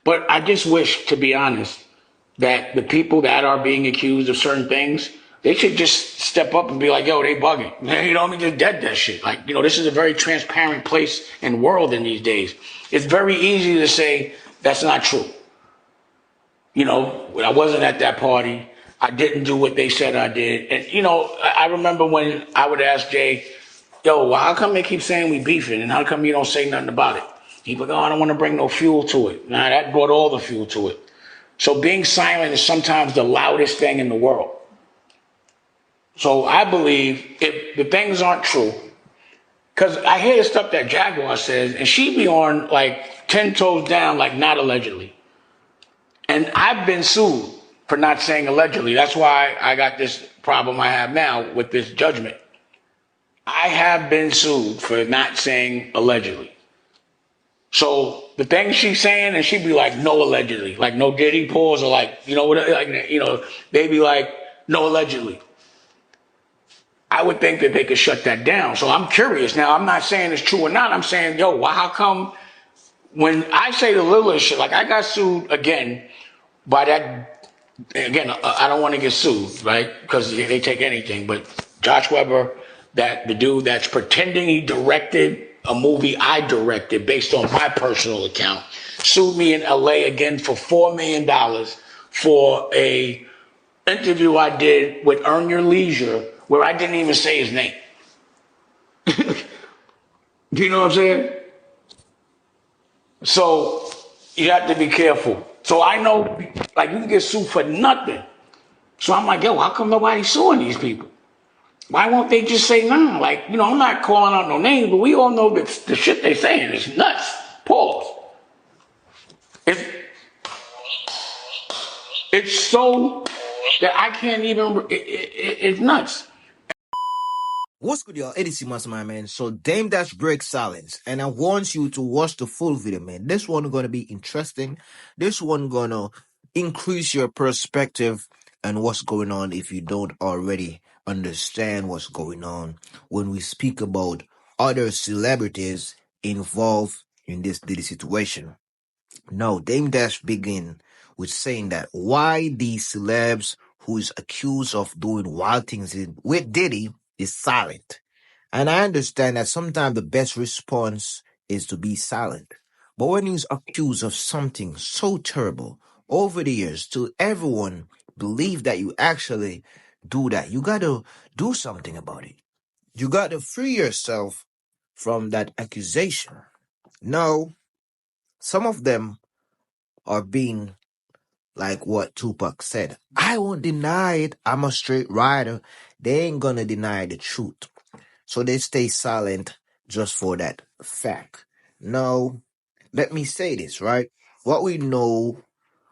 But I just wish, to be honest, that the people that are being accused of certain things, they should just step up and be like, yo, they bugging. You know what I mean? Just dead that shit. Like, this is a very transparent place and world in these days. It's very easy to say that's not true. I wasn't at that party. I didn't do what they said I did. And, I remember when I would ask Jay, yo, well, how come they keep saying we beefing? And how come you don't say nothing about it? He'd be like, oh, I don't want to bring no fuel to it. Nah, that brought all the fuel to it. So being silent is sometimes the loudest thing in the world. So I believe if the things aren't true, because I hear the stuff that Jaguar says, and she be on like 10 toes down, like not allegedly. And I've been sued for not saying allegedly. That's why I got this problem I have now with this judgment. I have been sued for not saying allegedly. So the things she's saying, and she'd be like, no allegedly, like no Diddy pause, or like, they be like, no allegedly. I would think that they could shut that down. So I'm curious. Now, I'm not saying it's true or not. I'm saying, yo, why, how come when I say the littlest shit, like I got sued again by that, again, I don't want to get sued, right? Because they take anything. But Josh Weber, the dude that's pretending he directed a movie I directed based on my personal account, sued me in LA again for $4 million for a interview I did with Earn Your Leisure where I didn't even say his name. Do you know what I'm saying? So you have to be careful. So I know, like, you can get sued for nothing. So I'm like, yo, how come nobody's suing these people? Why won't they just say nah? Like, I'm not calling out no names, but we all know that the shit they're saying is nuts. Pause. It's, it's so that I can't even, it's nuts. What's good, y'all? It's my man. So Dame Dash breaks silence, and I want you to watch the full video, man. This one gonna be interesting. This one gonna increase your perspective and what's going on if you don't already understand what's going on when we speak about other celebrities involved in this Diddy situation. No, Dame Dash begin with saying that why these celebs who is accused of doing wild things with Diddy is silent. And I understand that sometimes the best response is to be silent. But when he's accused of something so terrible over the years, till everyone believe that you actually do that, you gotta do something about it. You gotta free yourself from that accusation. No, some of them are being like what Tupac said. I won't deny it. I'm a straight rider. They ain't gonna deny the truth. So they stay silent just for that fact. No, let me say this, right? What we know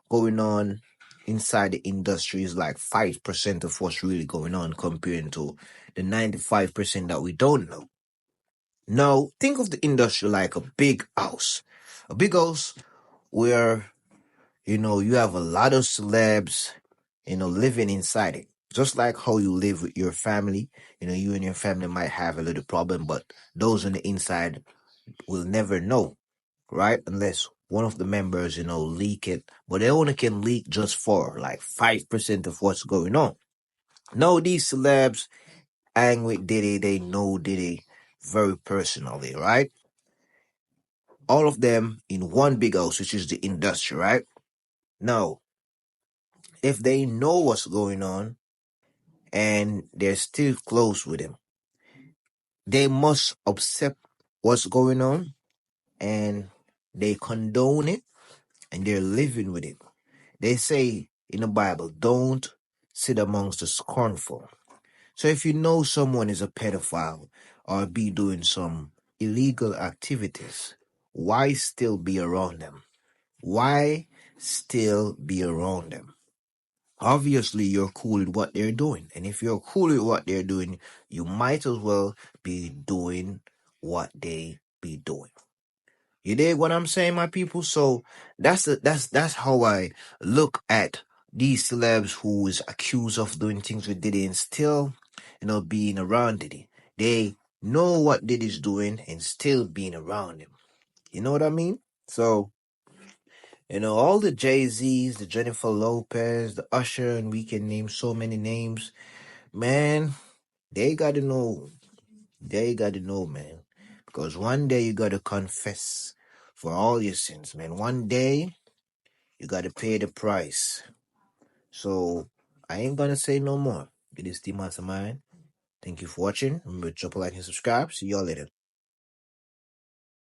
going on inside the industry is like 5% of what's really going on compared to the 95% that we don't know. Now, think of the industry like a big house. A big house where, you have a lot of celebs, living inside it. Just like how you live with your family, you and your family might have a little problem, but those on the inside will never know, right? Unless one of the members, leak it. But they only can leak just for like 5% of what's going on. No, these celebs hang with Diddy, they know Diddy very personally, right? All of them in one big house, which is the industry, right? Now, if they know what's going on and they're still close with him, they must accept what's going on and they condone it and they're living with it. They say in the Bible, don't sit amongst the scornful. So if you know someone is a pedophile or be doing some illegal activities, why still be around them? Why still be around them? Obviously, you're cool with what they're doing. And if you're cool with what they're doing, you might as well be doing what they be doing. You dig what I'm saying, my people? So that's how I look at these celebs who is accused of doing things with Diddy and still, being around Diddy. They know what Diddy's doing and still being around him. You know what I mean? So You know, all the Jay-Z's, the Jennifer Lopez, the Usher, and we can name so many names. Man, they gotta know. They gotta know, man. Because one day you gotta confess for all your sins, man. One day you gotta pay the price. So I ain't gonna say no more. It is the Mastermind. Thank you for watching. Remember to drop a like and subscribe. See y'all later.